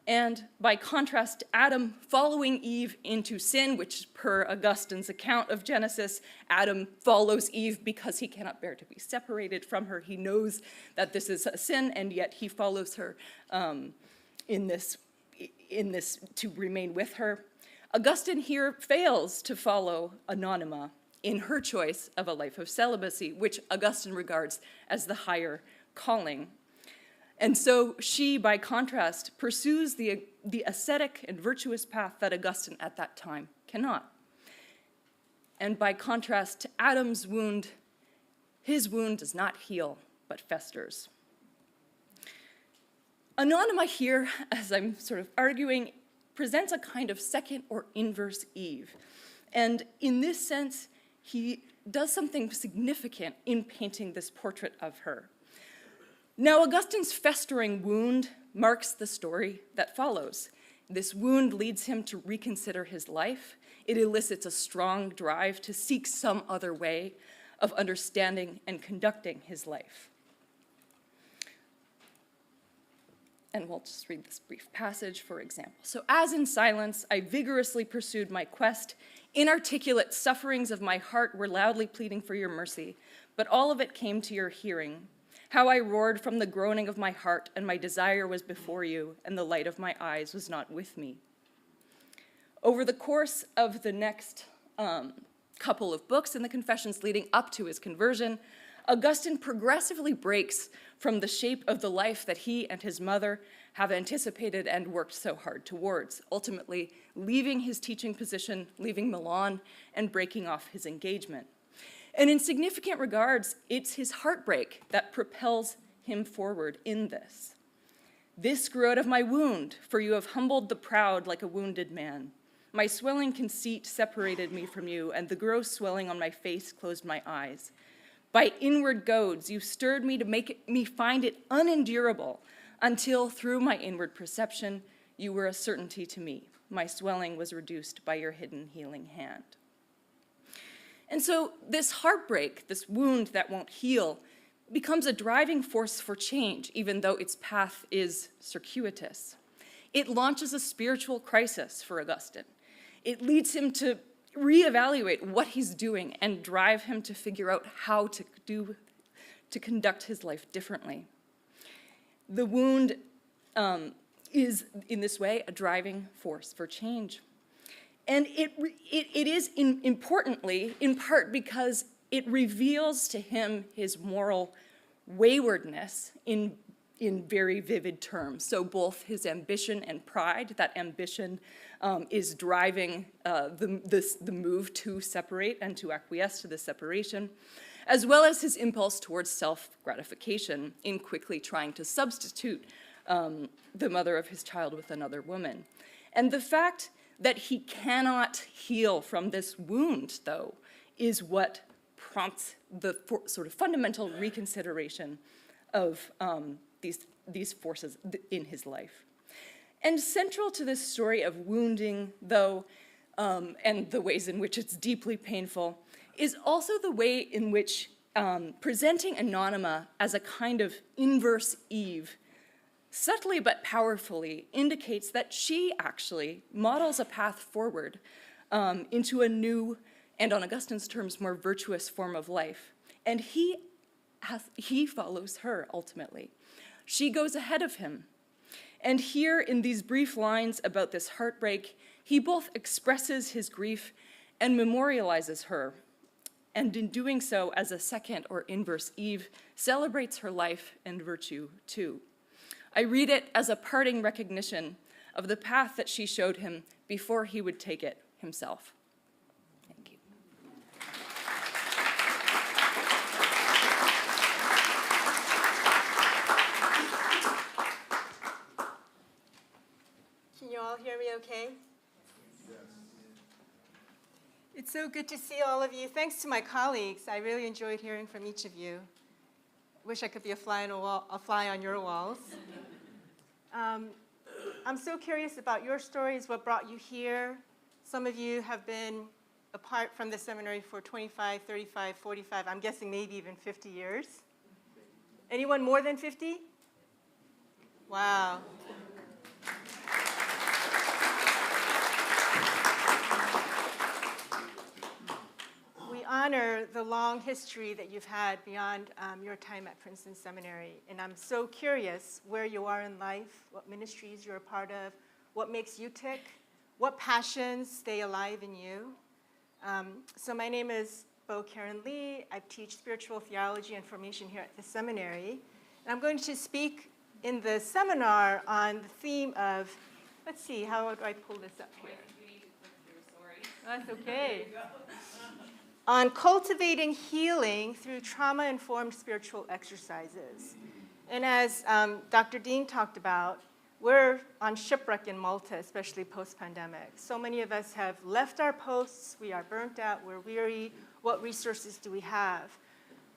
And by contrast to Adam following Eve into sin, which per Augustine's account of Genesis, Adam follows Eve because he cannot bear to be separated from her. He knows that this is a sin, and yet he follows her in this to remain with her. Augustine here fails to follow Anonyma in her choice of a life of celibacy, which Augustine regards as the higher calling. And so she, by contrast, pursues the ascetic and virtuous path that Augustine at that time cannot. And by contrast to Adam's wound, his wound does not heal, but festers. Anonyma here, as I'm sort of arguing, presents a kind of second or inverse Eve. And in this sense, he does something significant in painting this portrait of her. Now, Augustine's festering wound marks the story that follows. This wound leads him to reconsider his life. It elicits a strong drive to seek some other way of understanding and conducting his life. And we'll just read this brief passage, for example. So, as in silence, I vigorously pursued my quest. Inarticulate sufferings of my heart were loudly pleading for your mercy, but all of it came to your hearing. how I roared from the groaning of my heart, and my desire was before you, and the light of my eyes was not with me. Over the course of the next couple of books in the Confessions leading up to his conversion, Augustine progressively breaks from the shape of the life that he and his mother have anticipated and worked so hard towards, ultimately leaving his teaching position, leaving Milan, and breaking off his engagement. And in significant regards, it's his heartbreak that propels him forward in this. This grew out of my wound, for you have humbled the proud like a wounded man. My swelling conceit separated me from you, and the gross swelling on my face closed my eyes. By inward goads, you stirred me to make me find it unendurable, until through my inward perception, you were a certainty to me. My swelling was reduced by your hidden healing hand. And so this heartbreak, this wound that won't heal, becomes a driving force for change, even though its path is circuitous. It launches a spiritual crisis for Augustine. It leads him to reevaluate what he's doing and drive him to figure out how to conduct his life differently. The wound is, in this way, a driving force for change. And it is importantly, in part because it reveals to him his moral waywardness in very vivid terms. So both his ambition and pride, that ambition is driving the move to separate and to acquiesce to the separation, as well as his impulse towards self-gratification in quickly trying to substitute the mother of his child with another woman. And the fact that he cannot heal from this wound, though, is what prompts the sort of fundamental reconsideration of these forces in his life. And central to this story of wounding, though, and the ways in which it's deeply painful, is also the way in which presenting Anonyma as a kind of inverse Eve subtly but powerfully indicates that she actually models a path forward into a new, and on Augustine's terms, more virtuous form of life. And he follows her, ultimately. She goes ahead of him. And here, in these brief lines about this heartbreak, he both expresses his grief and memorializes her. And in doing so, as a second or inverse Eve, celebrates her life and virtue too. I read it as a parting recognition of the path that she showed him before he would take it himself. Thank you. Can you all hear me okay? Yes. It's so good to see all of you. Thanks to my colleagues. I really enjoyed hearing from each of you. Wish I could be a fly on your walls. I'm so curious about your stories, what brought you here. Some of you have been apart from the seminary for 25, 35, 45, I'm guessing maybe even 50 years. Anyone more than 50? Wow. We honor the long history that you've had beyond your time at Princeton Seminary. And I'm so curious where you are in life, what ministries you're a part of, what makes you tick, what passions stay alive in you. So my name is Bo Karen Lee. I teach spiritual theology and formation here at the seminary. And I'm going to speak in the seminar on the theme of, let's see, how do I pull this up here? That's okay. On cultivating healing through trauma-informed spiritual exercises. And as Dr. Dean talked about, we're on shipwreck in Malta, especially post-pandemic. So many of us have left our posts, we are burnt out, we're weary. What resources do we have?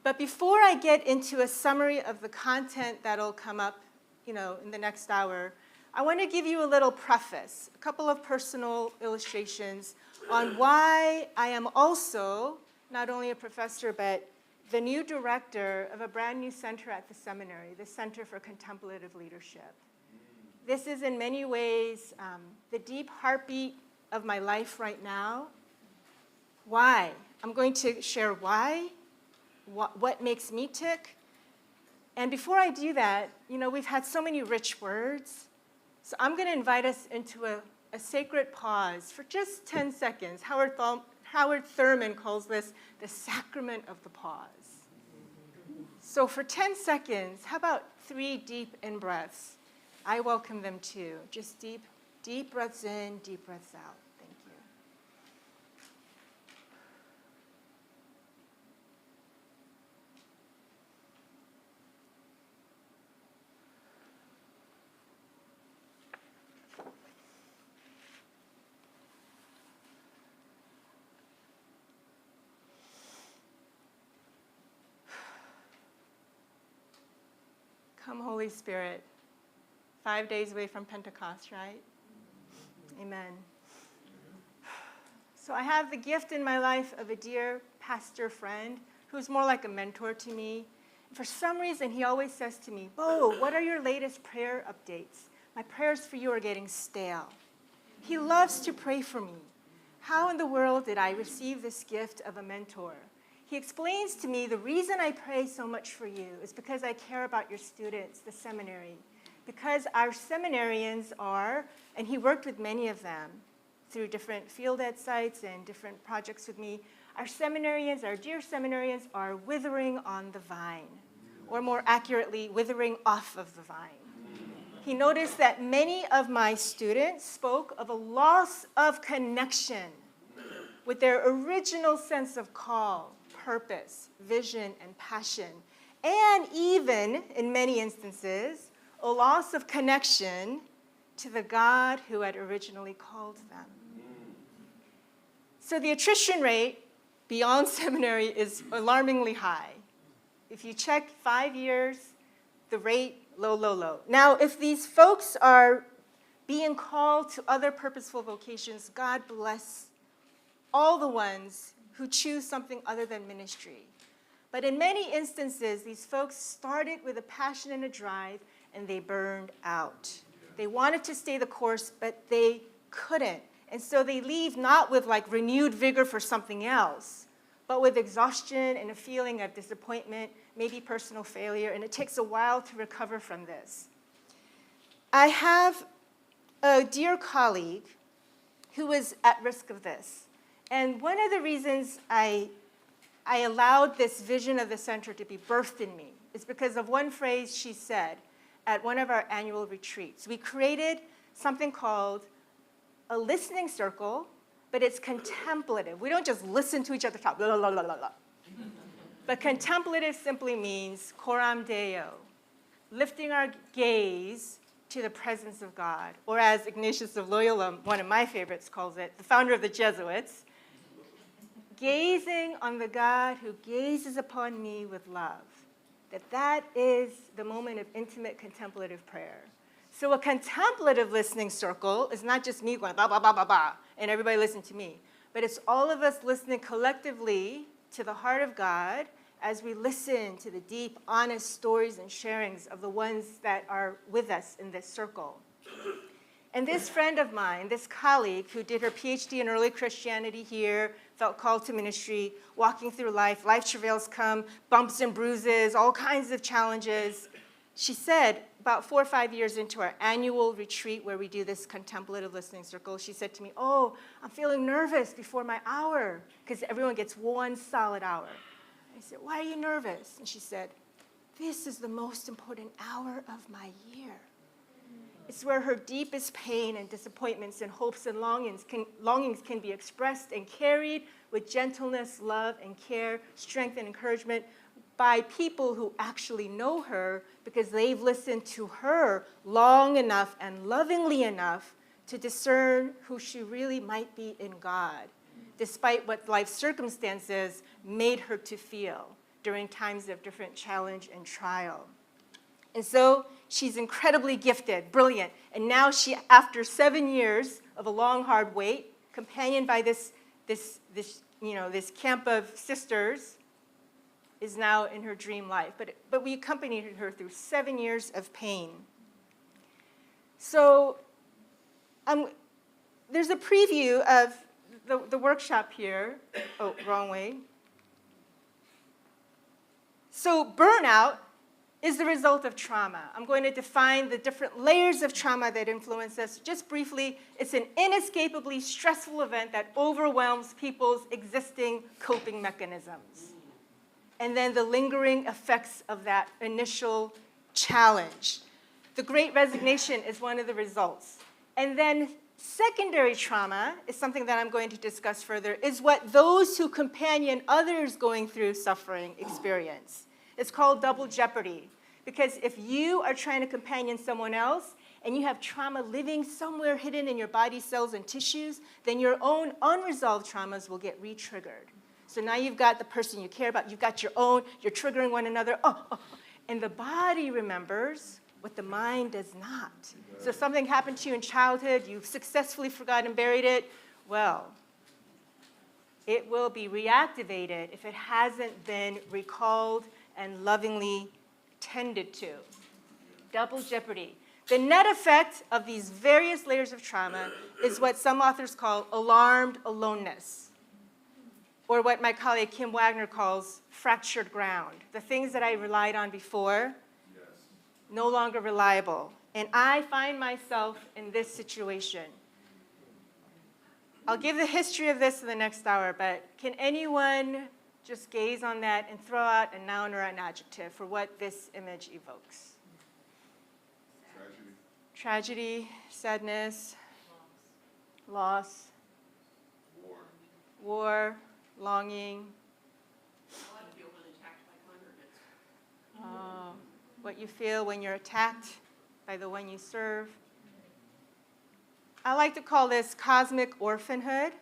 But before I get into a summary of the content that'll come up, in the next hour, I want to give you a little preface, a couple of personal illustrations on why I am also not only a professor, but the new director of a brand new center at the seminary, the Center for Contemplative Leadership. This is in many ways the deep heartbeat of my life right now. Why? I'm going to share why, what makes me tick, And before I do that, we've had so many rich words. So I'm going to invite us into a sacred pause for just 10 seconds. Howard Thurman calls this the sacrament of the pause. So for 10 seconds, how about 3 deep in-breaths? I welcome them too. Just deep breaths in, deep breaths out. Thank you. Come, Holy Spirit. 5 days away from Pentecost, right? Amen. So I have the gift in my life of a dear pastor friend who's more like a mentor to me. For some reason, he always says to me, "Bo, what are your latest prayer updates? My prayers for you are getting stale." He loves to pray for me. How in the world did I receive this gift of a mentor? He explains to me the reason I pray so much for you is because I care about your students, the seminary. Because our seminarians are, and he worked with many of them through different field ed sites and different projects with me, our seminarians, our dear seminarians, are withering on the vine, or more accurately, withering off of the vine. He noticed that many of my students spoke of a loss of connection with their original sense of call, purpose, vision, and passion, and even, in many instances, a loss of connection to the God who had originally called them. So the attrition rate beyond seminary is alarmingly high. If you check 5 years, the rate, low. Now, if these folks are being called to other purposeful vocations, God bless all the ones who choose something other than ministry. But in many instances, these folks started with a passion and a drive, and they burned out. They wanted to stay the course, but they couldn't. And so they leave not with renewed vigor for something else, but with exhaustion and a feeling of disappointment, maybe personal failure, and it takes a while to recover from this. I have a dear colleague who is at risk of this. And one of the reasons I allowed this vision of the center to be birthed in me is because of one phrase she said at one of our annual retreats. We created something called a listening circle, but it's contemplative. We don't just listen to each other talk, blah, blah, blah, blah, blah. But contemplative simply means coram Deo, lifting our gaze to the presence of God. Or as Ignatius of Loyola, one of my favorites, calls it, the founder of the Jesuits, gazing on the God who gazes upon me with love. That is the moment of intimate contemplative prayer. So a contemplative listening circle is not just me going, bah, bah, bah, bah, bah, and everybody listen to me. But it's all of us listening collectively to the heart of God as we listen to the deep, honest stories and sharings of the ones that are with us in this circle. And this friend of mine, this colleague who did her PhD in early Christianity here, felt called to ministry, walking through life travails come, bumps and bruises, all kinds of challenges. She said, about 4 or 5 years into our annual retreat where we do this contemplative listening circle, she said to me, "Oh, I'm feeling nervous before my hour," because everyone gets 1 solid hour. I said, "Why are you nervous?" And she said, "This is the most important hour of my year. It's where her deepest pain and disappointments and hopes and longings can be expressed and carried with gentleness, love, and care, strength, and encouragement by people who actually know her because they've listened to her long enough and lovingly enough to discern who she really might be in God, despite what life circumstances made her to feel during times of different challenge and trial." And so she's incredibly gifted, brilliant. And now she, after 7 years of a long, hard wait, companioned by this camp of sisters, is now in her dream life. But we accompanied her through 7 years of pain. So there's a preview of the workshop here. Oh, wrong way. So burnout is the result of trauma. I'm going to define the different layers of trauma that influence us. Just briefly, it's an inescapably stressful event that overwhelms people's existing coping mechanisms. And then the lingering effects of that initial challenge. The Great Resignation is one of the results. And then secondary trauma is something that I'm going to discuss further, is what those who companion others going through suffering experience. It's called double jeopardy. Because if you are trying to companion someone else and you have trauma living somewhere hidden in your body cells and tissues, then your own unresolved traumas will get re-triggered. So now you've got the person you care about, you've got your own, you're triggering one another, and the body remembers what the mind does not. So if something happened to you in childhood, you've successfully forgotten and buried it, well, it will be reactivated if it hasn't been recalled and lovingly tended to. Double jeopardy. The net effect of these various layers of trauma is what some authors call alarmed aloneness, or what my colleague Kim Wagner calls fractured ground. The things that I relied on before, no longer reliable. And I find myself in this situation. I'll give the history of this in the next hour, but can anyone just gaze on that and throw out a noun or an adjective for what this image evokes? Tragedy, sadness, loss, war, longing. What you feel when you're attacked by the one you serve. I like to call this cosmic orphanhood,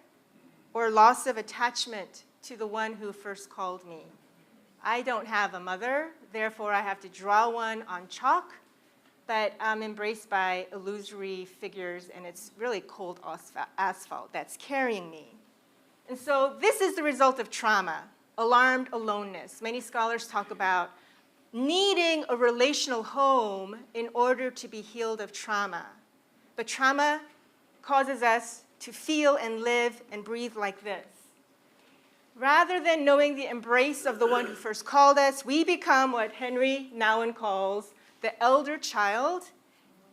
or loss of attachment to the one who first called me. I don't have a mother, therefore I have to draw one on chalk, but I'm embraced by illusory figures, and it's really cold asphalt that's carrying me. And so this is the result of trauma, alarmed aloneness. Many scholars talk about needing a relational home in order to be healed of trauma. But trauma causes us to feel and live and breathe like this. Rather than knowing the embrace of the one who first called us, we become what Henry Nouwen calls the elder child.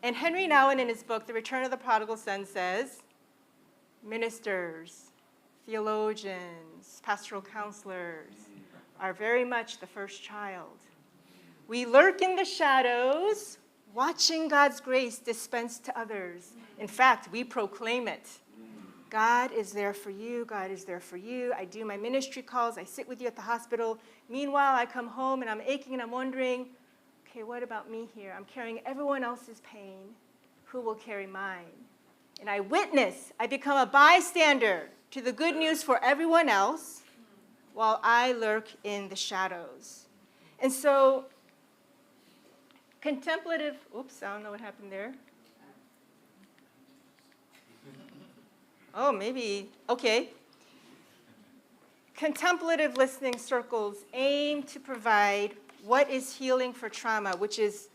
And Henry Nouwen, in his book, The Return of the Prodigal Son, says, ministers, theologians, pastoral counselors are very much the first child. We lurk in the shadows, watching God's grace dispensed to others. In fact, we proclaim it. God is there for you. God is there for you. I do my ministry calls. I sit with you at the hospital. Meanwhile, I come home and I'm aching and I'm wondering, okay, what about me here? I'm carrying everyone else's pain. Who will carry mine? And I witness. I become a bystander to the good news for everyone else while I lurk in the shadows. And so contemplative, oops, I don't know what happened there. Oh, maybe, okay. Contemplative listening circles aim to provide what is healing for trauma, which is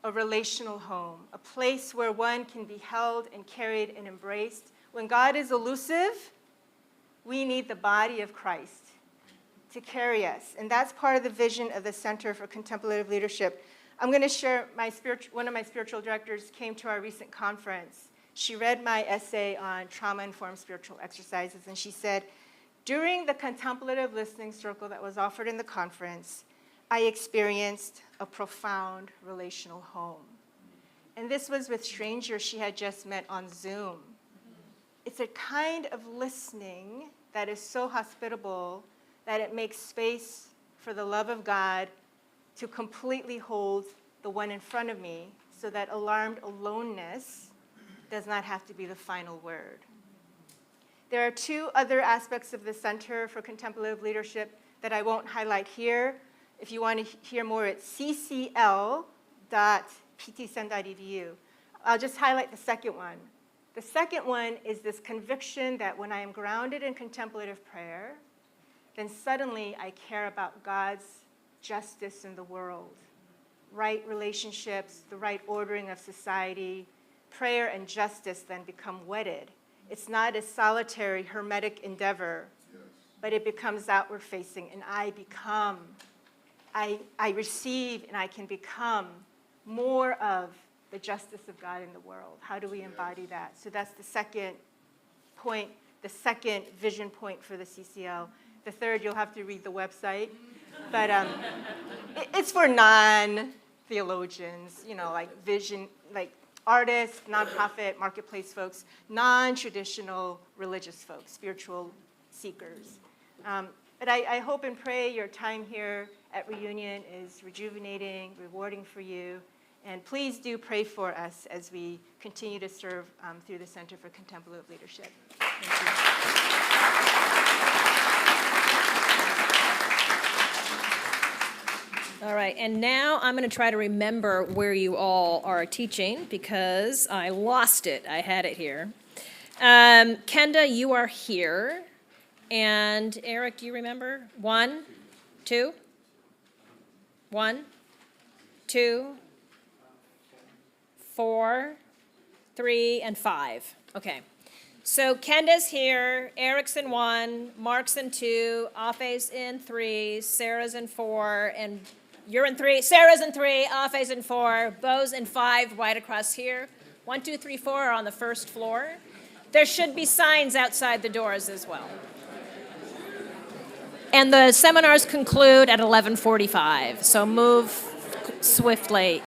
a relational home, a place where one can be held and carried and embraced. When God is elusive, we need the body of Christ to carry us. And that's part of the vision of the Center for Contemplative Leadership. I'm going to share one of my spiritual directors came to our recent conference. She read my essay on trauma-informed spiritual exercises, and she said, during the contemplative listening circle that was offered in the conference, I experienced a profound relational home. And this was with strangers she had just met on Zoom. It's a kind of listening that is so hospitable that it makes space for the love of God to completely hold the one in front of me, so that alarmed aloneness does not have to be the final word. There are two other aspects of the Center for Contemplative Leadership that I won't highlight here. If you want to hear more, it's ccl.ptsen.edu. I'll just highlight the second one. The second one is this conviction that when I am grounded in contemplative prayer, then suddenly I care about God's justice in the world, right relationships, the right ordering of society. Prayer and justice then become wedded. It's not a solitary, hermetic endeavor, but it becomes outward facing, and I I receive and I can become more of the justice of God in the world? How do we embody that? So that's the second point, the second vision point for the CCL. The third, you'll have to read the website. But it's for non-theologians, like vision, like artists, nonprofit, marketplace folks, non-traditional religious folks, spiritual seekers. But I hope and pray your time here at Reunion is rejuvenating, rewarding for you. And please do pray for us as we continue to serve through the Center for Contemplative Leadership. Thank you. All right, and now I'm going to try to remember where you all are teaching because I lost it. I had it here. Kenda, you are here. And Eric, do you remember? 1, 2? 1, 2, 4, 3, and 5. Okay. So Kenda's here, Eric's in 1, Mark's in 2, Afe's in 3, Sarah's in 4, and you're in 3, Sarah's in 3, Afe's in 4, Bo's in 5 right across here. 1, 2, 3, 4 are on the first floor. There should be signs outside the doors as well. And the seminars conclude at 11:45, so move swiftly.